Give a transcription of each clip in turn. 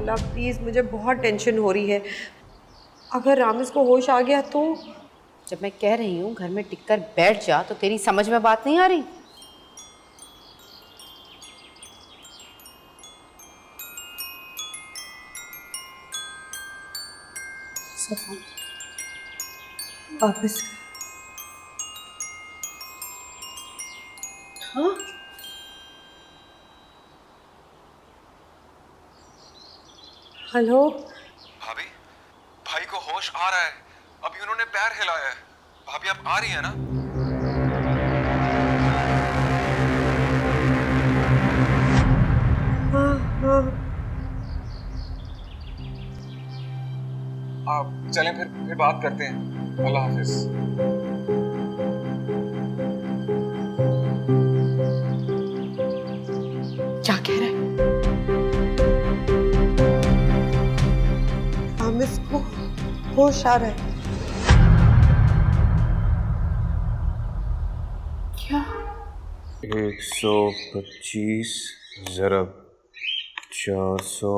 अल्लाह please, मुझे बहुत tension हो रही है। अगर रामिस को होश आ गया तो? जब मैं कह रही हूँ घर में टिककर बैठ जा तो तेरी समझ में बात नहीं आ रही? वापस? हाँ, हेलो भाभी, भाई को होश आ रहा है। अभी उन्होंने पैर हिलाया है। भाभी आप आ रही है ना? हाँ हाँ। आप चलें, फिर बात करते हैं। अल्लाह हाफिज। क्या कह रहा है? रामिस को होश आ रहा है। क्या? 125 ज़रब 400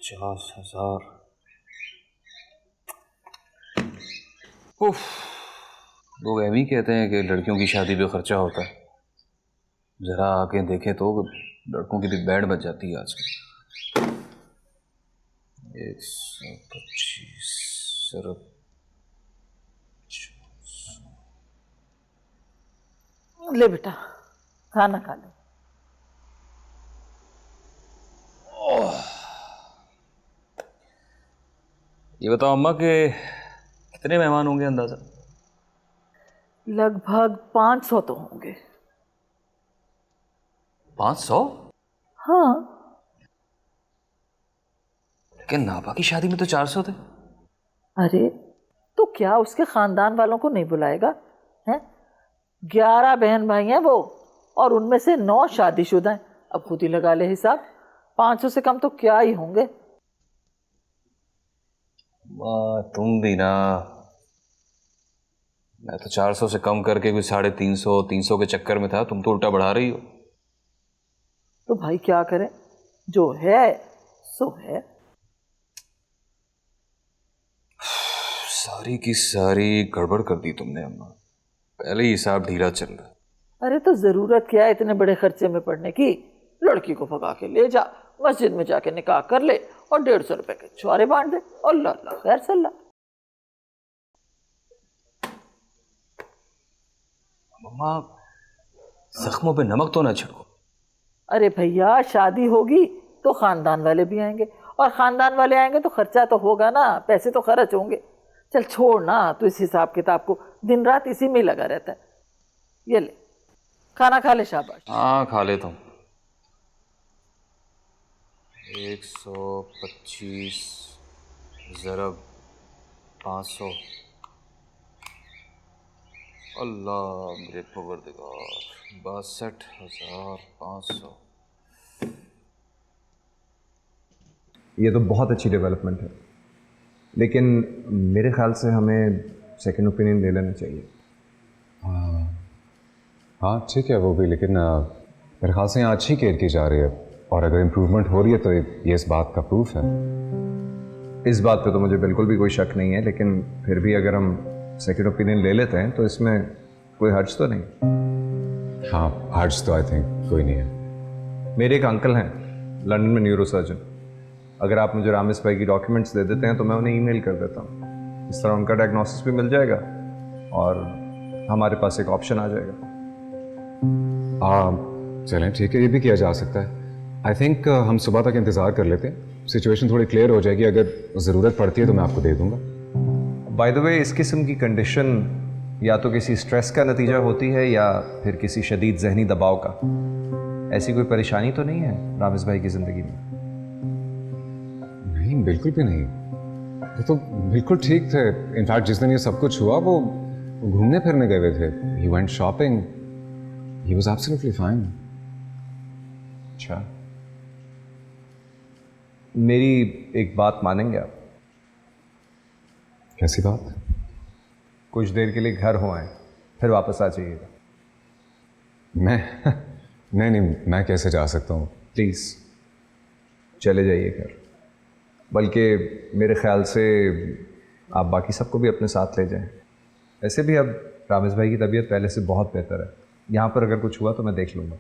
50,000। उफ, लोग एवं ही कहते हैं कि लड़कियों की शादी पे खर्चा होता है। जरा आके देखें तो लड़कों की भी बैंड बज जाती है आजकल। 125 ज़रब 400। ले बेटा, खाना खा ले। ये बताओ अम्मा कि कितने मेहमान होंगे अंदाजा? लगभग 500 तो होंगे। 500? हाँ। लेकिन नापा की शादी में तो 400 थे। अरे तो क्या उसके खानदान वालों को नहीं बुलाएगा? हैं? 11 बहन भाई हैं वो, और उनमें से 9 शादीशुदा हैं। अब खुद ही लगा ले हिसाब, 500 से कम तो क्या ही होंगे। माँ तुम भी ना, मैं तो 400 से कम करके कोई 350 300 के चक्कर में था। तुम तो उल्टा बढ़ा रही हो। तो भाई क्या करें, जो है सो है। सारी की सारी गड़बड़ कर दी तुमने अम्मा। पहले ही हिसाब ढीला चल रहा है। अरे तो जरूरत क्या है इतने बड़े खर्चे में पड़ने की? लड़की को भगा के ले जा, मस्जिद में जाके निकाह कर ले और 150 रुपए के छुआरे बांट दे, और अल्लाह अल्लाह खैर सल्ला। मम्मा, जख्मों पे नमक तो ना छिड़को। अरे भैया, शादी होगी तो खानदान वाले भी आएंगे, और खानदान वाले आएंगे तो खर्चा तो होगा ना, पैसे तो खर्च होंगे। चल छोड़ ना, तू इस हिसाब किताब को दिन रात इसी में लगा रहता है। ये ले, खाना खा ले, शाबाश। हाँ खा लेता हूँ। 125 ज़रब 500। अल्लाह मेरे परवरदिगार, 62,500। ये तो बहुत अच्छी डेवलपमेंट है, लेकिन मेरे ख्याल से हमें सेकंड ओपिनियन ले लेना चाहिए। हाँ ठीक है वो भी, लेकिन मेरे ख्याल से यहाँ अच्छी केयर की जा रही है, और अगर इम्प्रूवमेंट हो रही है तो ये इस बात का प्रूफ है। इस बात पे तो मुझे बिल्कुल भी कोई शक नहीं है, लेकिन फिर भी अगर हम सेकंड ओपिनियन ले लेते हैं तो इसमें कोई हर्ज तो नहीं। हाँ हर्ज तो आई थिंक कोई नहीं है। मेरे एक अंकल हैं लंदन में न्यूरो सर्जन। अगर आप मुझे रामिस भाई की डॉक्यूमेंट्स दे देते हैं तो मैं उन्हें ईमेल कर देता हूँ। इस तरह उनका डायग्नोसिस भी मिल जाएगा और हमारे पास एक ऑप्शन आ जाएगा। चलें ठीक है, ये भी किया जा सकता है। आई थिंक हम सुबह तक इंतज़ार कर लेते हैं, सिचुएशन थोड़ी क्लियर हो जाएगी। अगर ज़रूरत पड़ती है तो मैं आपको दे दूंगा। बाय द वे, इस किस्म की कंडीशन या तो किसी स्ट्रेस का नतीजा होती है या फिर किसी शदीद जहनी दबाव का। ऐसी कोई परेशानी तो नहीं है रामिस भाई की ज़िंदगी में? नहीं बिल्कुल भी नहीं, वो तो बिल्कुल ठीक थे। इनफैक्ट जिस दिन ये सब कुछ हुआ वो घूमने फिरने गए हुए थे। He went shopping, he was absolutely fine. अच्छा, मेरी एक बात मानेंगे आप? कैसी बात? कुछ देर के लिए घर हो आए, फिर वापस आ जाइएगा। नहीं नहीं, मैं कैसे जा सकता हूँ? प्लीज़ चले जाइए घर। बल्कि मेरे ख्याल से आप बाकी सबको भी अपने साथ ले जाएं। वैसे भी अब रामेश भाई की तबीयत पहले से बहुत बेहतर है। यहाँ पर अगर कुछ हुआ तो मैं देख लूँगा।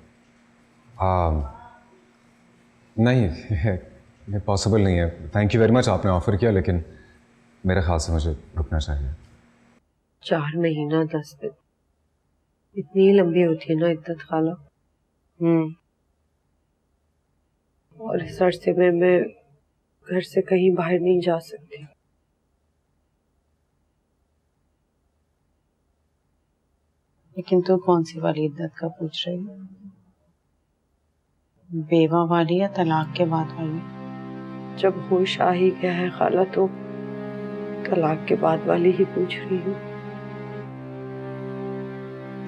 नहीं, ये पॉसिबल नहीं है। थैंक यू वेरी मच, आपने ऑफ़र किया, लेकिन मेरे ख्याल से मुझे रुकना चाहिए। 4 महीना 10 दिन, इतनी लंबी होती है ना इद्दत खाला। और इस अरसे में मैं घर से कहीं बाहर नहीं जा सकती। लेकिन तू कौन सी वाली इद्दत का पूछ रही है? बेवा वाली या तलाक के बाद वाली? जब होश आ ही गया है खाला तो तलाक के बाद वाली ही पूछ रही हूँ।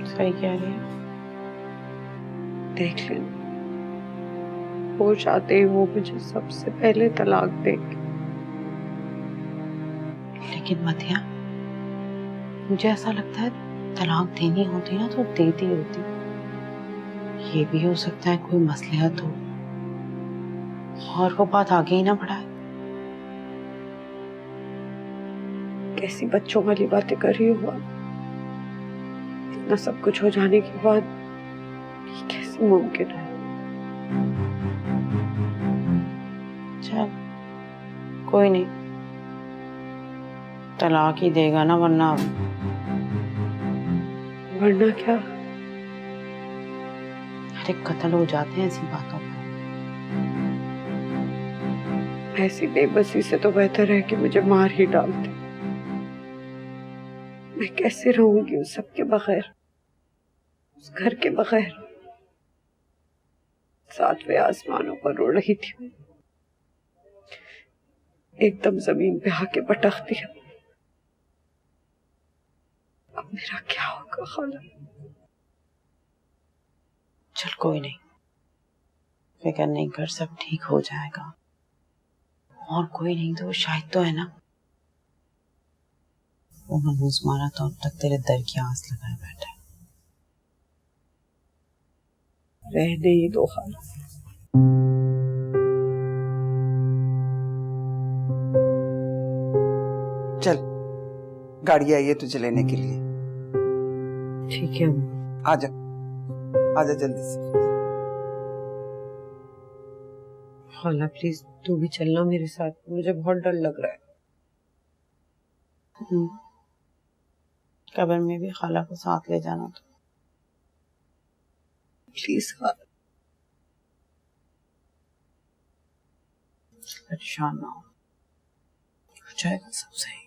सही कह रही है। देख लेना, होश आते ही वो मुझे सबसे पहले तलाक देंगे। लेकिन मतिया, मुझे ऐसा लगता है तलाक देनी होती ना तो देती होती। ये भी हो सकता है कोई मसलहत हो और वो बात आगे ही ना बढ़ाए। कैसी बच्चों वाली बातें कर रही हो आप? इतना सब कुछ हो जाने के बाद ये कैसे मुमकिन है? चल कोई नहीं, तलाक ही देगा ना, वरना क्या? अरे कत्ल हो जाते हैं ऐसी बातों पर। ऐसी बेबसी से तो बेहतर है कि मुझे मार ही डालते। मैं कैसे रहूंगी उस सब के बगैर, उस घर के बगैर? 7वें आसमानों पर उड़ रही थी मैं, एकदम जमीन पे आके पटक दिया। अब मेरा क्या होगा खाला? चल कोई नहीं, फिक्र नहीं कर, सब ठीक हो जाएगा। और कोई नहीं तो शायद तो है ना, वो मनहूस मारा तो अब तक तेरे दर की आस लगाए बैठा है। रहने ही दो खाला। चल, गाड़ी आई है तुझे लेने के लिए। ठीक है, आजा आजा जल्दी से। खाला प्लीज तू भी चलना मेरे साथ, मुझे बहुत डर लग रहा है। कब्र में भी खाला को साथ ले जाना तो। प्लीज खाला। परेशान ना हो जाएगा सब सही।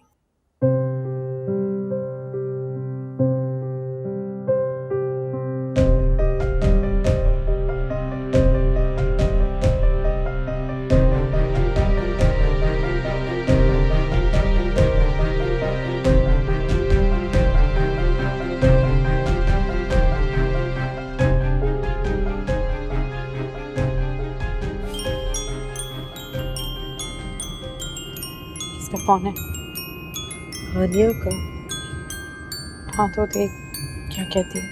किसका फोन है? हानिया का। हाँ तो देख क्या कहती है।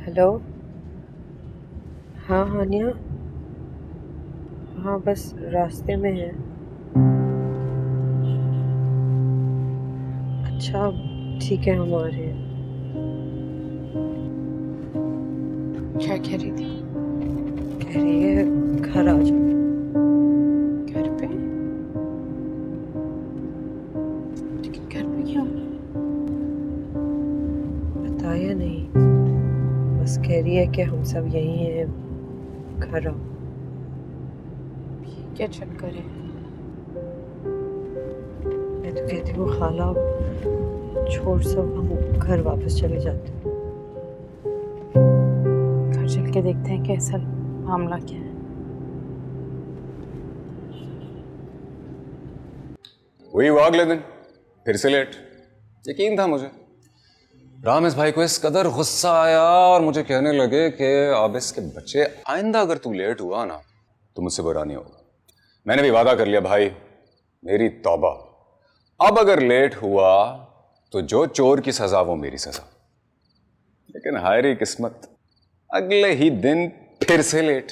हेलो, हाँ हानिया, हाँ बस रास्ते में है। अच्छा ठीक है, हम आ रहे हैं। क्या कह रही थी? कह रही है घर आ जाओ। घर पे? लेकिन घर पे क्यों? बताया नहीं, बस कह रही है कि हम सब यहीं हैं, घर आओ। क्या चल करे? मैं तो कहती हूँ खाला छोड़ सब, हम घर वापस चले जाते हैं। घर चल के देखते हैं कैसा मामला क्या है। वही वो अगले दिन फिर से लेट। यकीन था मुझे, रामेश भाई को इस कदर गुस्सा आया और मुझे कहने लगे कि अब इसके बच्चे, आइंदा अगर तू लेट हुआ ना तो मुझसे बुरा नहीं होगा। मैंने भी वादा कर लिया भाई, मेरी तौबा, अब अगर लेट हुआ तो जो चोर की सजा वो मेरी सजा। लेकिन हायरी किस्मत, अगले ही दिन फिर से लेट।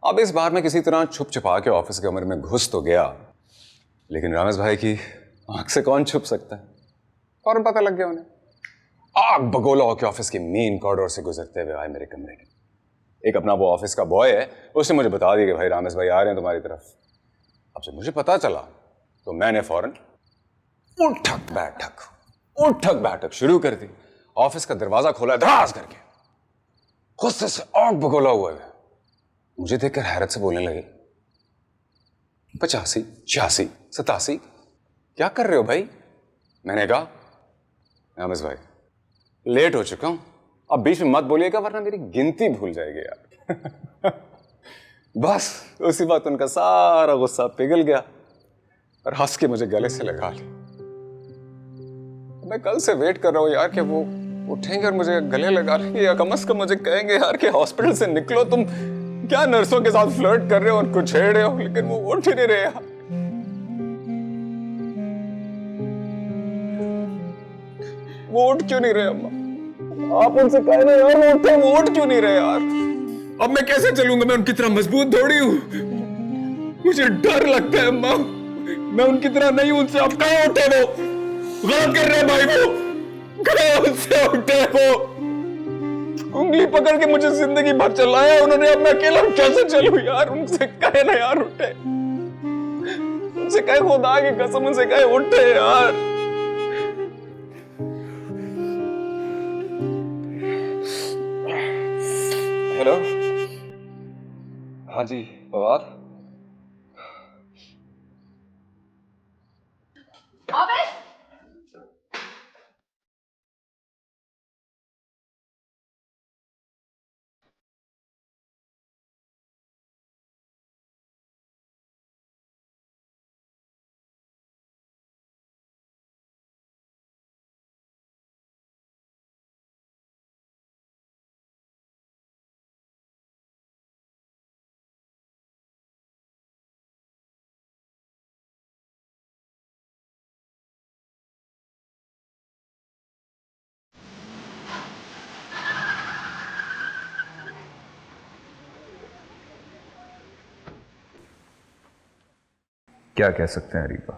अब इस बार मैं किसी तरह छुप छुपा के ऑफिस के कमरे में घुस तो गया, लेकिन रामेश भाई की आंख से कौन छुप सकता है। फौरन पता लग गया उन्हें। आग बगोला होकर ऑफिस के मेन कॉरिडोर से गुजरते हुए आए मेरे कमरे में। एक अपना वो ऑफिस का बॉय है, उसने मुझे बता दिया कि भाई रामेश भाई आ रहे हैं तुम्हारी तरफ। अब जब मुझे पता चला तो मैंने फौरन उठक बैठक शुरू कर दी। ऑफिस का दरवाजा खोला धड़ास करके, गुस्से से आग बगोला हुआ है। मुझे देखकर हैरत से बोलने लगे, 85, 86, 87 क्या कर रहे हो भाई? मैंने कहा, रामेश भाई लेट हो चुका हूं, अब बीच में मत बोलिएगा वरना मेरी गिनती भूल जाएगी यार। बस उसी बात उनका सारा गुस्सा पिघल गया और हंस के मुझे गले से लगा लिया। मैं कल से वेट कर रहा हूं यार कि वो उठेंगे और मुझे गले लगा लेंगे, या कम से कम मुझे कहेंगे यार कि हॉस्पिटल से निकलो, तुम क्या नर्सों के साथ फ्लर्ट कर रहे हो, उनको छेड़ रहे हो, लेकिन वो उठ ही नहीं रहे यार। वो उठ क्यों नहीं रहे अम्मा? आप उनसे कहे ना यार वो उठे, वो उठ क्यों नहीं रहे यार? अब मैं कैसे चलूंगा? मैं उनकी तरह मजबूत थोड़ी हूं, मुझे डर लगता है अम्मा। मैं उनकी तरह नहीं हूं उनसे। अब कहाँ उठे वो? गलत कर रहे हैं भाई, वो कहाँ उनसे उठे? वो उंगली पकड़ के मुझे जिंदगी भर चलाया उन्होंने, अब मैं अकेला कैसे चलूं यार? उनसे कहे ना यार उठे, उनसे कहे खुदा की कसम, उनसे कहे उठे यार। हेलो, हाँ जी फवाद। क्या कह सकते हैं रीबा,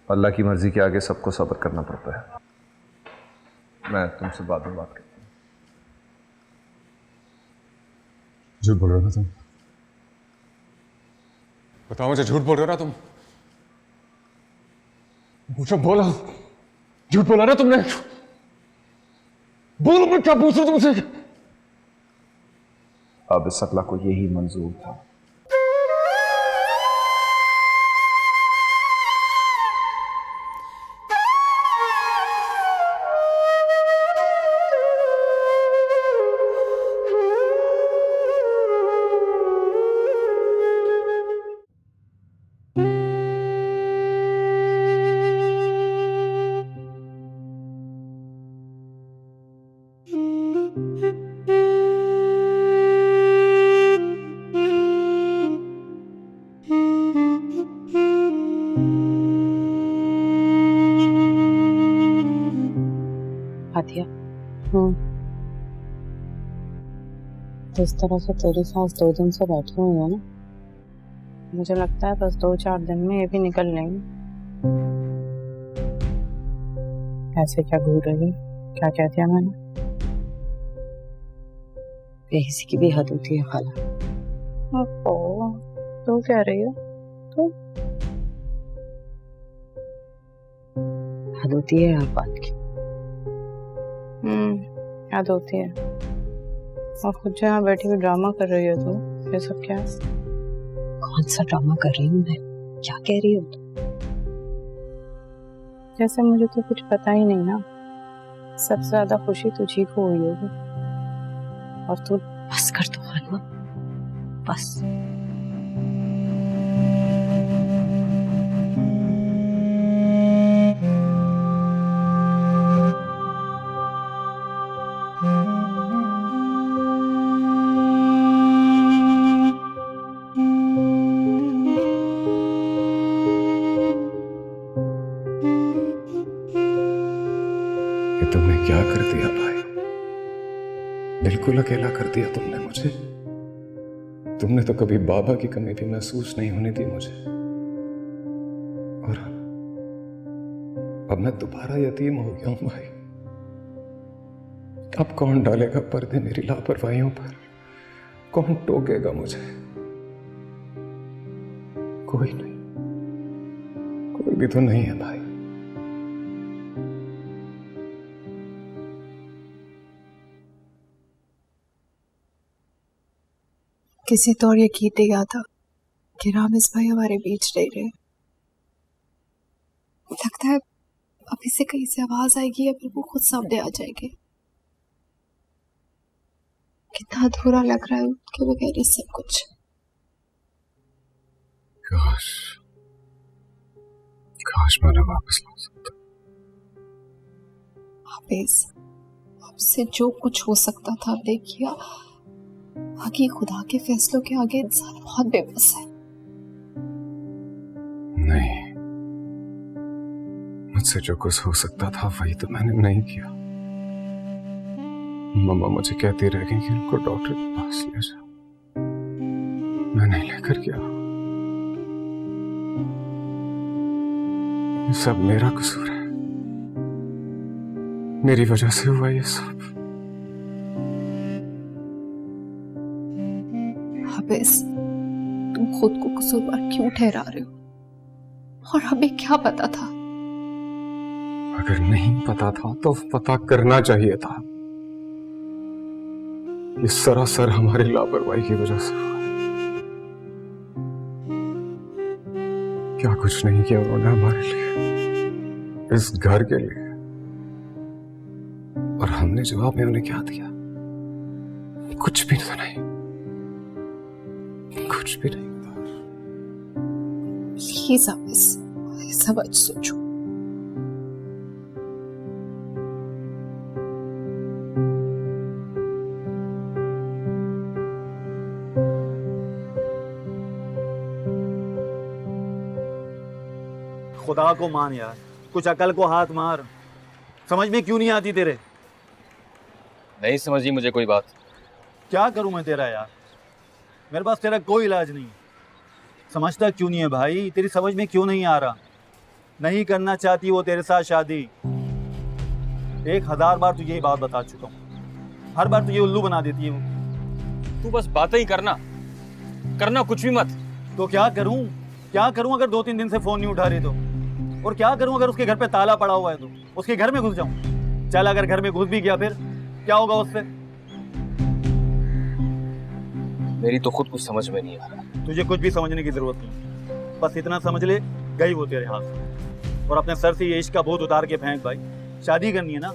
अल्लाह की मर्जी के आगे सबको सब्र करना पड़ता है। मैं तुमसे बाद में बात करता हूँ। झूठ बोल रहे हो ना तुम? बताओ मुझे, झूठ बोल रहे हो ना तुम? पूछो, बोला झूठ बोला ना तुमने? बोलो, मैं क्या पूछ रहा हूं तुमसे? अब इस अल्लाह को यही मंजूर था। आतिया, जिस तरह से तेरी सास 2 दिन से बैठी हुई है ना, मुझे लगता है बस 2-4 दिन में ये भी निकल लेंगे। ऐसे क्या घूर रही है? क्या कह दिया मैंने? किसी की भी हद होती है खाला। तो कह रही हो तो? हद होती है हर बात की। याद होती है। और खुद जो यहाँ बैठी हुई ड्रामा कर रही हो तुम, ये सब क्या है? कौन सा ड्रामा कर रही हूँ मैं? क्या कह रही हो तुम? जैसे मुझे तो कुछ पता ही नहीं ना। सबसे ज्यादा खुशी तुझी को हुई होगी और तू। बस कर दो खाला, बस। तुमने क्या कर दिया भाई? बिल्कुल अकेला कर दिया तुमने मुझे। तुमने तो कभी बाबा की कमी भी महसूस नहीं होने दी मुझे। और अब मैं दोबारा यतीम हो गया हूं भाई। अब कौन डालेगा पर्दे मेरी लापरवाहियों पर? कौन टोकेगा मुझे? कोई नहीं, कोई भी तो नहीं है भाई। किसी तौर ये गीत गया था कि रामेश भाई हमारे बीच नहीं रहे। लगता है अभी से कहीं से आवाज आएगी या फिर वो खुद सामने आ जाएंगे। कितना अधूरा लग रहा है उनके बगैर ये सब कुछ। काश काश मैंने वापस ला सकता। हाफिज, हमसे जो कुछ हो सकता था हमने किया। बाकी खुदा के फैसलों के आगे इंसान बहुत बेबस है। नहीं, मुझसे जो कुछ हो सकता था वही तो मैंने नहीं किया। मम्मा मुझे कहती रह गई कि उनको डॉक्टर के पास ले जाओ। मैं नहीं लेकर गया। ये सब मेरा कसूर है। मेरी वजह से हुआ ये सब। हाफिज, तुम खुद को कसूरवार क्यों ठहरा रहे हो? और हमें क्या पता था? अगर नहीं पता था तो पता करना चाहिए था। ये सरासर हमारी लापरवाही की वजह से हुआ। क्या कुछ नहीं किया उन्होंने हमारे लिए, इस घर के लिए। और हमने जवाब में उन्हें क्या दिया? कुछ भी तो नहीं, कुछ भी नहीं। प्लीज हाफिज, समझ सोचो। खुदा को मान यार, कुछ अकल को हाथ मार। समझ में क्यों नहीं आती तेरे? नहीं समझी मुझे कोई बात। क्या करूं मैं तेरा यार? मेरे पास तेरा कोई इलाज नहीं। समझता क्यों नहीं है भाई? तेरी समझ में क्यों नहीं आ रहा? नहीं करना चाहती वो तेरे साथ शादी। 1000 बार तुझे ये बात बता चुका हूँ। हर बार तुझे उल्लू बना देती है वो। तू बस बातें ही करना, करना कुछ भी मत। तो क्या करूं? क्या करूं अगर 2-3 दिन से फोन नहीं उठा रही तो? और क्या करूं अगर उसके घर पे ताला पड़ा हुआ है तो? उसके घर में घुस जाऊं? चल अगर घर में घुस भी गया फिर क्या होगा उससे? मेरी तो खुद कुछ समझ में नहीं आ रहा। तुझे कुछ भी समझने की जरूरत नहीं। बस इतना समझ ले, गई वो तेरे हाथ से। और अपने सर से ये इश्क का भूत उतार के फेंक भाई। शादी करनी है ना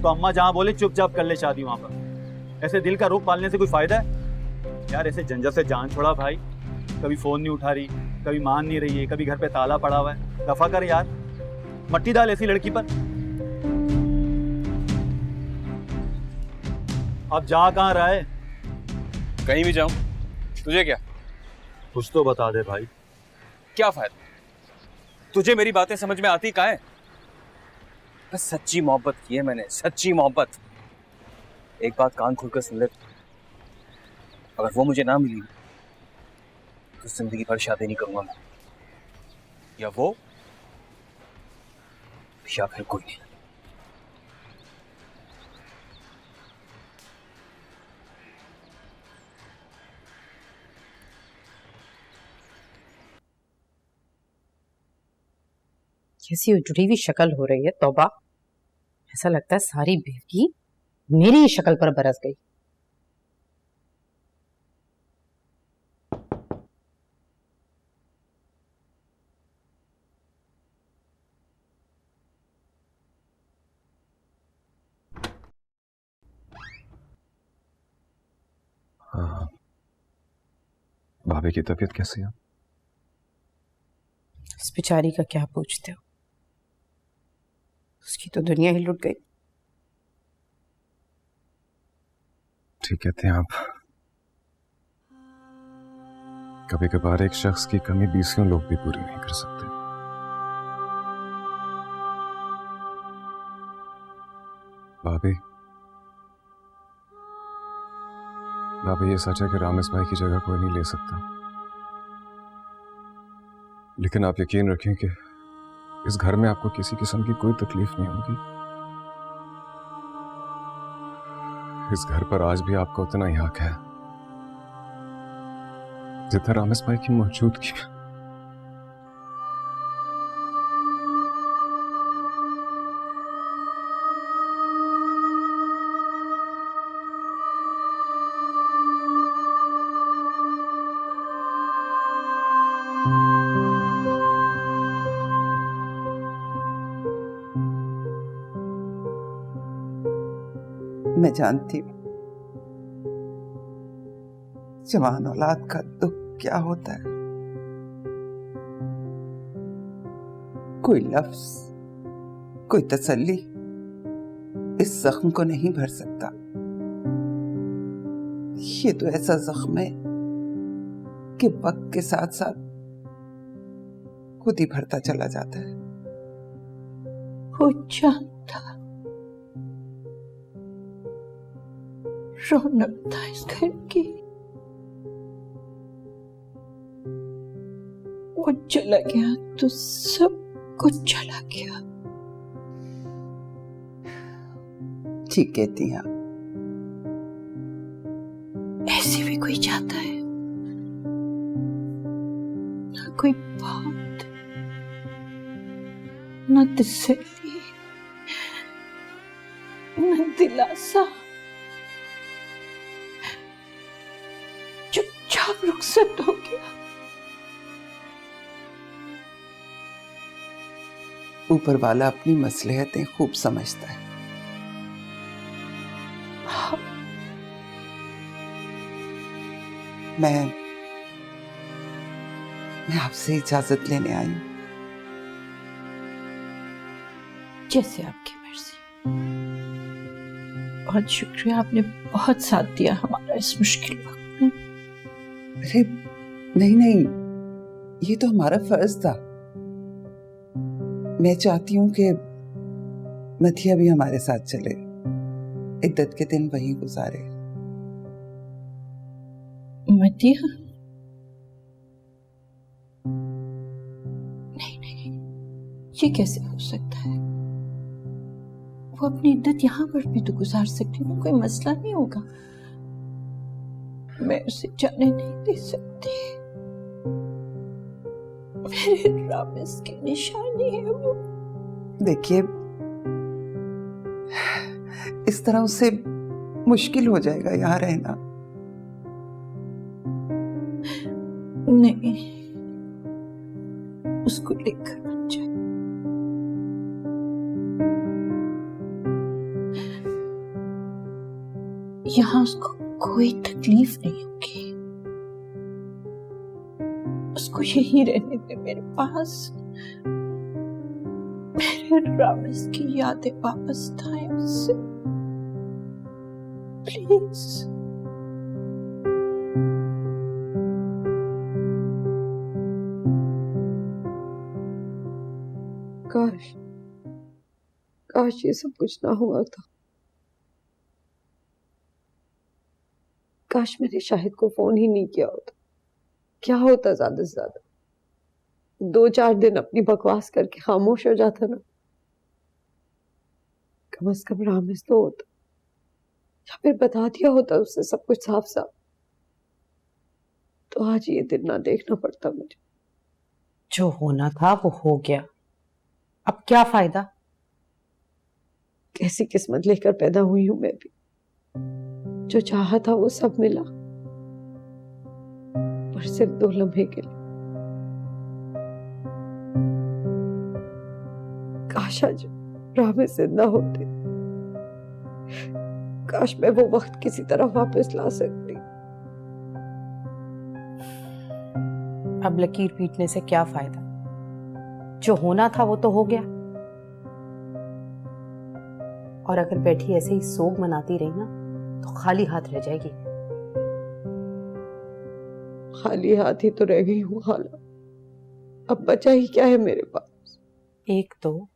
तो अम्मा जहाँ बोले चुपचाप कर ले शादी वहां पर। ऐसे दिल का रोग पालने से कोई फायदा है यार? ऐसे झंझट से जान छोड़ा भाई। कभी फोन नहीं उठा रही, कभी मान नहीं रही है, कभी घर पे ताला पड़ा हुआ है। दफा कर यार, मट्टी डाल ऐसी लड़की पर। अब जा कहाँ रहा है? कहीं भी जाऊं तुझे क्या? कुछ तो बता दे भाई। क्या फायदा? तुझे मेरी बातें समझ में आती कहाँ है? बस सच्ची मोहब्बत की है मैंने, सच्ची मोहब्बत। एक बात कान खोलकर सुन ले, अगर वो मुझे ना मिली तो जिंदगी भर शादी नहीं करूंगा मैं। या वो या फिर कोई नहीं। कैसी उजड़ी हुई शक्ल हो रही है, तौबा। ऐसा लगता है सारी बेवकी मेरी ही शक्ल पर बरस गई। हाँ, भाभी की तबीयत कैसी है? इस बेचारी का क्या पूछते हो? उसकी तो दुनिया ही लुट गई। ठीक कहते हैं आप। कभी कभार एक शख्स की कमी 20 लोग भी पूरी नहीं कर सकते। भाभी, बाबा, ये सच है कि रामेश भाई की जगह कोई नहीं ले सकता, लेकिन आप यकीन रखें कि इस घर में आपको किसी किस्म की कोई तकलीफ नहीं होगी। इस घर पर आज भी आपका उतना ही हक है जितना रामेश भाई की मौजूदगी में। मैं जानती हूँ जवान औलाद का दुख क्या होता है। कोई लफ्ज, कोई तसल्ली इस जख्म को नहीं भर सकता। ये तो ऐसा जख्म है कि वक्त के साथ साथ खुद ही भरता चला जाता है। वो जानता रौनक था इस घर की, वो चला गया तो सब कुछ चला गया। ठीक कहती हैं। ऐसे भी कोई जाता है ना, कोई बात ना, तसल्ली ना, दिलासा, चुपचाप रुखसत हो गया। ऊपर वाला अपनी मसलहतें खूब समझता है। हाँ। मैं आपसे इजाजत लेने आई हूं। जैसे आपकी मर्जी। बहुत शुक्रिया, आपने बहुत साथ दिया हमारा इस मुश्किल वक्त में। अरे नहीं नहीं, ये तो हमारा फर्ज था। मैं चाहती हूं कि मथिया भी हमारे साथ चले, इद्दत के दिन वहीं गुजारे। मथिया? नहीं, ये कैसे हो सकता है? वो अपनी इद्दत यहाँ पर भी तो गुजार सकती है, कोई मसला नहीं होगा। मैं उसे जाने नहीं दे सकती। मेरे रामेश की निशानी है वो। देखिए, इस तरह उसे मुश्किल हो जाएगा यहाँ रहना। नहीं, उसको लेकर मत जाए। यहाँ उसको कोई तकलीफ नहीं होगी। उसको यही रहने दे मेरे पास। मेरे रामेश की यादें वापस आए उससे, प्लीज। काश ये सब कुछ ना हुआ था। काश मैंने शाहिद को फोन ही नहीं किया होता। क्या होता ज्यादा से ज्यादा 2-4 दिन अपनी बकवास करके खामोश हो जाता ना। कम से कम रामेश तो होता, या फिर बता दिया होता उससे सब कुछ साफ साफ, तो आज ये दिन ना देखना पड़ता मुझे। जो होना था वो हो गया, अब क्या फायदा? कैसी किस्मत लेकर पैदा हुई हूं मैं भी। जो चाहा था वो सब मिला, पर सिर्फ 2 लम्हे के लिए। काश आज रामेश जिंदा होते, काश मैं वो वक्त किसी तरह वापस ला सकती। अब लकीर पीटने से क्या फायदा? जो होना था वो तो हो गया, और अगर बैठी ऐसे ही सोग मनाती रही ना तो खाली हाथ रह जाएगी। खाली हाथ ही तो रह गई हूँ खाला। अब बचा ही क्या है मेरे पास? एक तो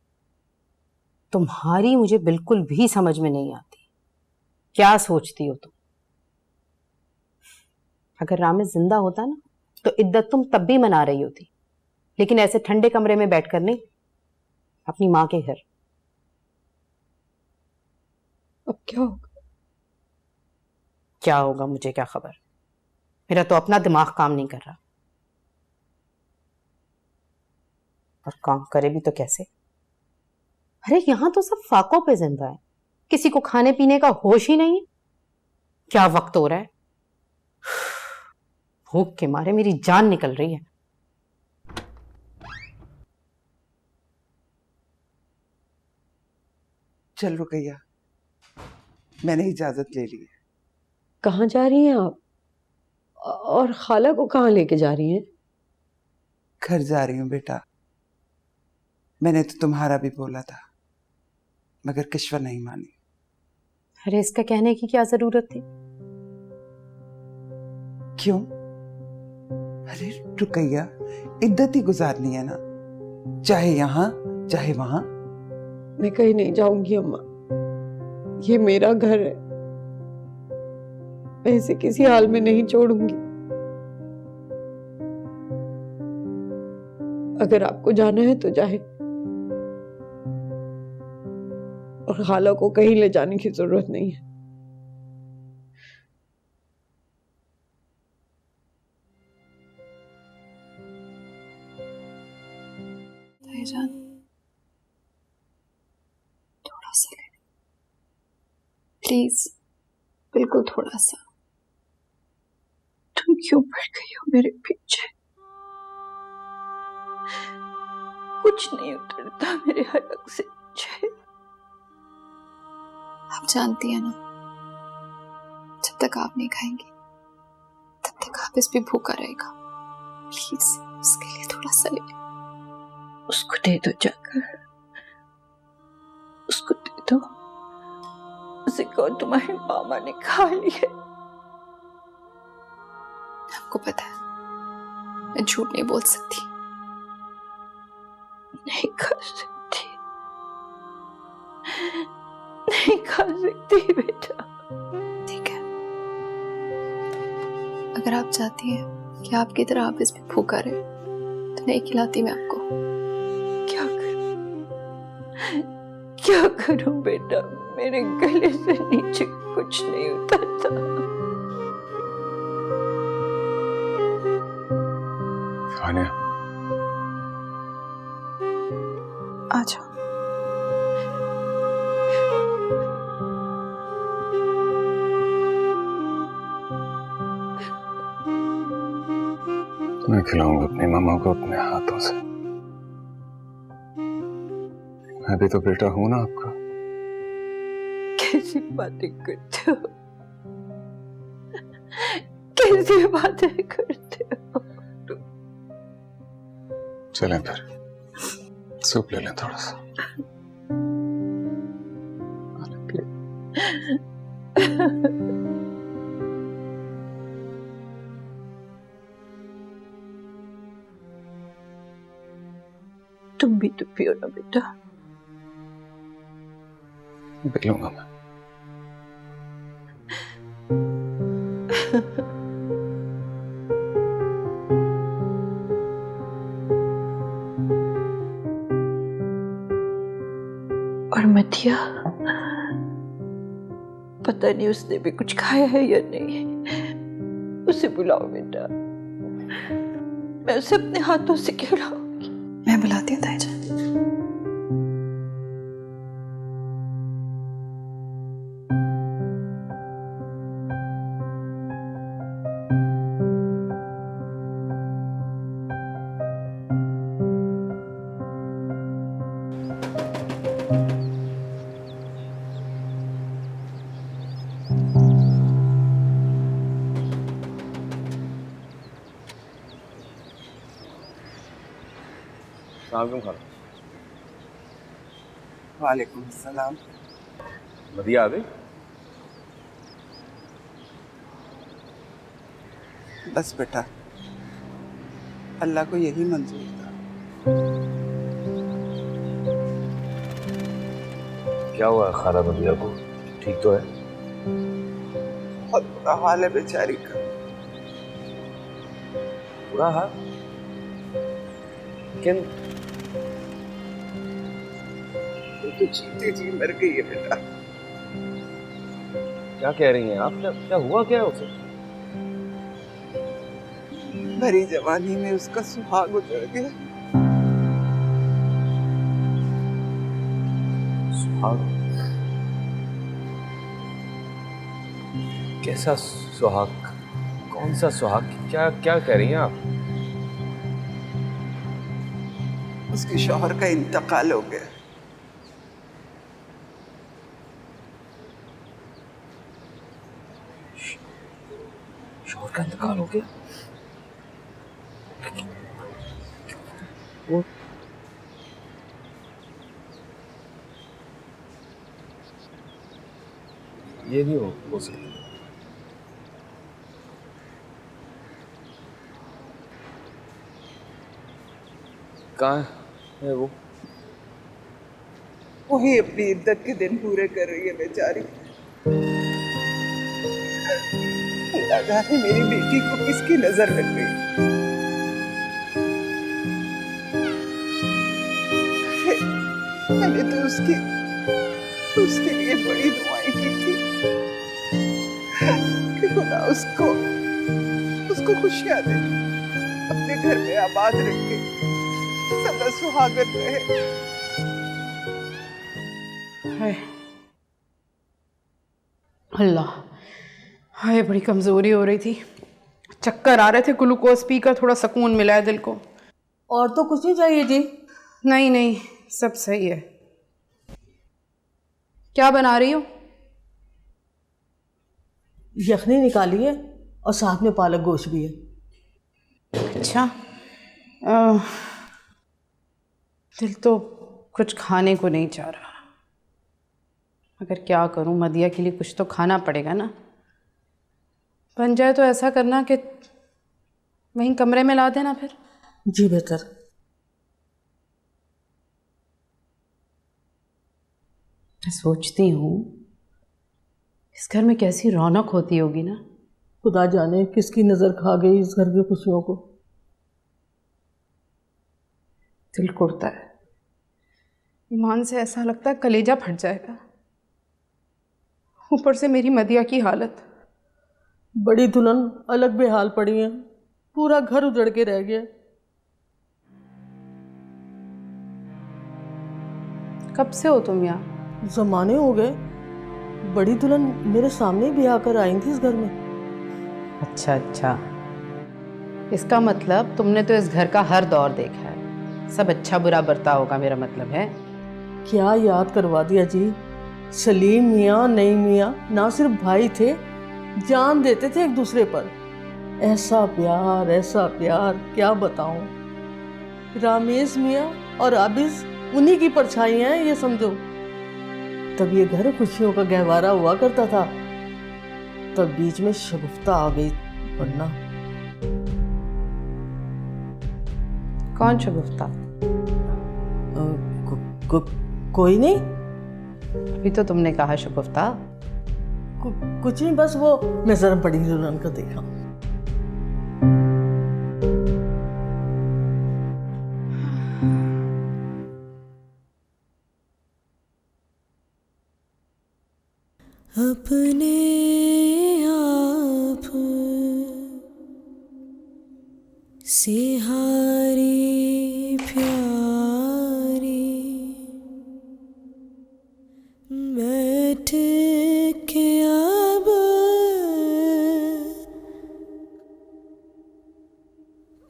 तुम्हारी मुझे बिल्कुल भी समझ में नहीं आती। क्या सोचती हो तुम? अगर रामेश जिंदा होता ना तो इद्दत तुम तब भी मना रही होती, लेकिन ऐसे ठंडे कमरे में बैठकर नहीं, अपनी माँ के घर। अब क्या होगा? क्या होगा मुझे क्या खबर, मेरा तो अपना दिमाग काम नहीं कर रहा। और काम करे भी तो कैसे? अरे यहां तो सब फाकों पे जिंदा है, किसी को खाने पीने का होश ही नहीं है। क्या वक्त हो रहा है, भूख के मारे मेरी जान निकल रही है। चल रुकैया, मैंने इजाजत ले ली है। कहाँ जा रही हैं आप? और खाला को कहाँ लेके जा रही हैं? घर जा रही हूँ बेटा। मैंने तो तुम्हारा भी बोला था, मगर किश्वर नहीं मानी। अरे इसका कहने की क्या जरूरत थी? क्यों? अरे रुकैया, इद्दत ही गुजारनी है ना, चाहे यहाँ चाहे वहां। मैं कहीं नहीं जाऊंगी अम्मा, ये मेरा घर है, मैं इसे किसी हाल में नहीं छोड़ूंगी। अगर आपको जाना है तो जाए, और खाला को कहीं ले जाने की जरूरत नहीं है। भाईजान, थोड़ा सा ले, प्लीज, बिल्कुल थोड़ा सा। तुम क्यों पड़ गई हो मेरे पीछे? कुछ नहीं उतरता मेरे हलक से नीचे। आप जानती है ना, जब तक आप नहीं खाएंगी तब तक आप इस पे भूखा रहेगा। प्लीज उसके लिए थोड़ा सा ले, उसको दे दो जाकर, उसको दे दो। उसे कहो तुम्हारी मामा ने खा लिया। आपको पता है मैं झूठ नहीं बोल सकती, नहीं खा सकती, नहीं खा सकती बेटा। ठीक है, अगर आप चाहती हैं कि आपकी तरह आप इस पे भूखा रहे तो नहीं खिलाती मैं आपको। क्या करूं, क्या करूं बेटा, मेरे गले से नीचे कुछ नहीं उतरता। आने आ जाओ। मैं खिलाऊंगा अपनी मामा को अपने हाथों से। मैं भी तो बेटा हूं ना आपका। कैसी बातें करते हो, कैसी बातें करते हो। चलें फिर सूप ले लें थोड़ा सा। तुम भी तो पियो ना बेटा। पी लूंगा मैं। और मथिया, पता नहीं उसने भी कुछ खाया है या नहीं, उसे बुलाओ बेटा। मैं उसे अपने हाथों से खिलाऊंगी। मैं बुलाती हूँ ताईजान। वालेकुम सलाम। मदिया आ गई? बस बेटा, अल्लाह को यही मंजूर था। क्या हुआ है खाला मदिया को, ठीक तो है? बहुत बुरा हाल है बेचारी का। बुरा हाल, लेकिन वो तो जीते जी मर गई है बेटा। क्या कह रही हैं आप? क्या हुआ क्या है उसे? भरी जवानी में उसका सुहाग उजड़ गया। सुहाग? कैसा सुहाग? कौन सा सुहाग? क्या क्या कह रही हैं आप? उसके शौहर का इंतकाल हो गया। शौहर का इंतकाल हो गया? वो ये नहीं हो सकता। कहाँ है वो? वही अपनी इद्दत के दिन पूरे कर रही है बेचारी। अल्लाह जाने मेरी बेटी को किसकी नजर लग गई। मैंने तो उसके लिए बड़ी दुआएं की थी कि खुदा उसको खुशियां दे, अपने घर में आबाद रखे, सदा सुहागन रहे। हाय अल्लाह, हाय बड़ी कमज़ोरी हो रही थी, चक्कर आ रहे थे, ग्लूकोज पीकर थोड़ा सुकून मिला है दिल को। और तो कुछ नहीं चाहिए जी? नहीं नहीं, सब सही है। क्या बना रही हो? यखनी निकाली है और साथ में पालक गोश्त भी है। अच्छा, दिल तो कुछ खाने को नहीं चाह रहा, मगर क्या करूं, मदिया के लिए कुछ तो खाना पड़ेगा ना। बन जाए तो ऐसा करना कि वहीं कमरे में ला देना फिर। जी बेहतर। मैं सोचती हूँ इस घर में कैसी रौनक होती होगी ना। खुदा जाने किसकी नजर खा गई इस घर की खुशियों को। दिल कुड़ता है, ईमान से ऐसा लगता है कलेजा फट जाएगा। ऊपर से मेरी मदिया की हालत। बड़ी दुल्हन अलग बेहाल पड़ी है, पूरा घर उजड़ के रह गया। कब से हो तुम यहाँ? जमाने हो गए, बड़ी दुल्हन मेरे सामने भी आकर आई थी इस घर में। अच्छा अच्छा, इसका मतलब तुमने तो इस घर का हर दौर देखा है, सब अच्छा बुरा बरता होगा, मेरा मतलब है। क्या याद करवा दिया जी। सलीम मियाँ नईम मियाँ ना सिर्फ भाई थे, जान देते थे एक दूसरे पर। ऐसा प्यार क्या बताऊं। रामेश मियाँ और आबिज उन्हीं की परछाइयाँ हैं, ये समझो। तब ये घर खुशियों का गहवारा हुआ करता था, तब बीच में शगुफ्ता आ गई। वरना कौन शगुफ्ता? कोई नहीं। अभी तो तुमने कहा शगुफ्ता। कुछ नहीं, बस वो मैं जरा बड़ी दुल्हन को देखा। अपने आप से हारी प्यारी बैठ के अब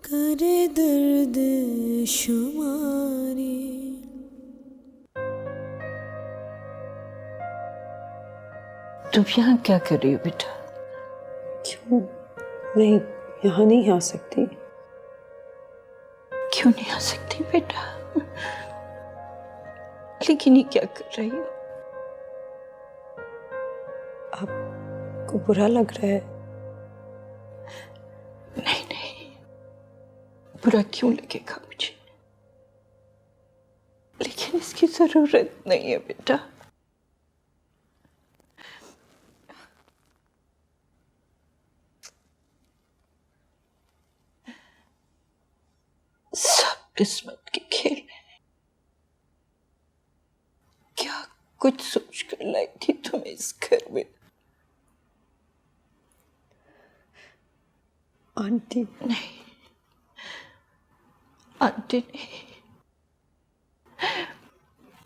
करे दर्द शुमारी। तुम यहाँ क्या कर रही हो बेटा? क्यों? मैं यहाँ नहीं आ सकती। क्यों नहीं आ सकती बेटा? लेकिन ये क्या कर रही हो? आपको बुरा लग रहा है? नहीं नहीं, बुरा क्यों लगेगा मुझे, लेकिन इसकी जरूरत नहीं है बेटा। किस्मत के खेल है। क्या कुछ सोच कर लाई थी तुम्हें इस घर में? आंटी नहीं, आंटी नहीं,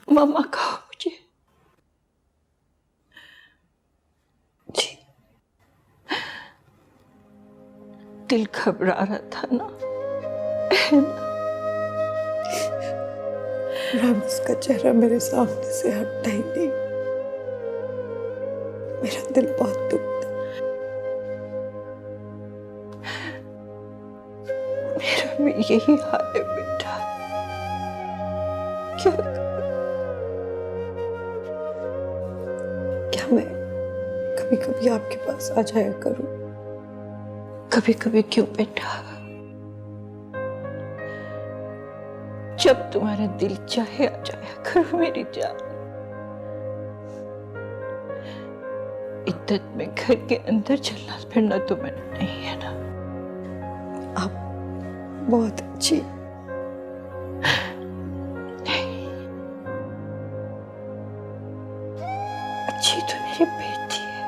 मम्मा कहो मुझे। जी, दिल घबरा रहा था ना? रामिस का चेहरा मेरे सामने से हटता ही नहीं। मेरा दिल बहुत दुखता। मेरा भी यही हाल है बेटा। क्या क्या मैं कभी कभी आपके पास आ जाया करूं? कभी कभी क्यों बेटा? जब तुम्हारा दिल चाहे आ जाया करो मेरी जान। इद्दत में घर के अंदर चलना फिरना तो मैंने नहीं है ना। आप बहुत अच्छी। नहीं, अच्छी तो मेरी बेटी है।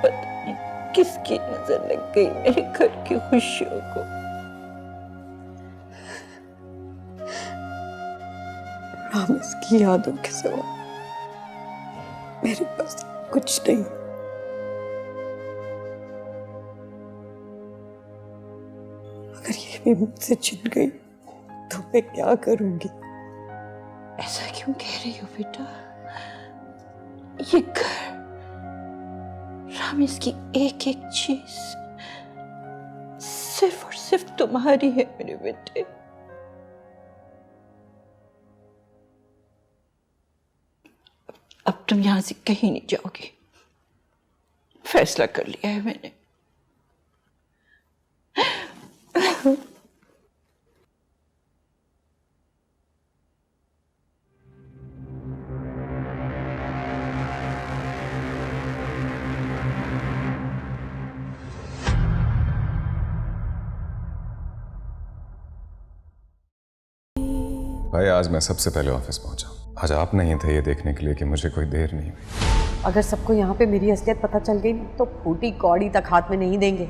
पता नहीं किसकी नजर लग गई मेरे घर की खुशियों को। रामिस की यादों के सिवा मेरे पास कुछ नहीं। अगर ये भी मुझसे छिन गई तो मैं क्या करूंगी? ऐसा क्यों कह रही हो बेटा? ये घर, रामिस की एक एक चीज सिर्फ और सिर्फ तुम्हारी है मेरे बेटे। अब तुम यहां से कहीं नहीं जाओगी। फैसला कर लिया है मैंने। भाई आज मैं सबसे पहले ऑफिस पहुंचा। आज आप नहीं थे ये देखने के लिए कि मुझे कोई देर नहीं हुई। अगर सबको यहाँ पे मेरी असलियत पता चल गई तो फूटी कौड़ी तक हाथ में नहीं देंगे।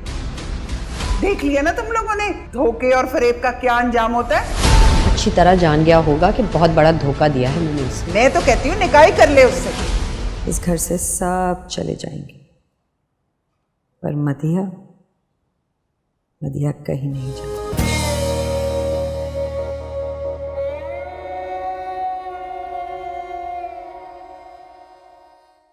देख लिया ना तुम लोगों ने धोखे और फरेब का क्या अंजाम होता है। अच्छी तरह जान गया होगा कि बहुत बड़ा धोखा दिया है मैंने इसे। मैं तो कहती हूँ निकाह ही कर ले उससे। इस घर से सब चले जाएंगे पर मदिया कहीं नहीं जाएगी।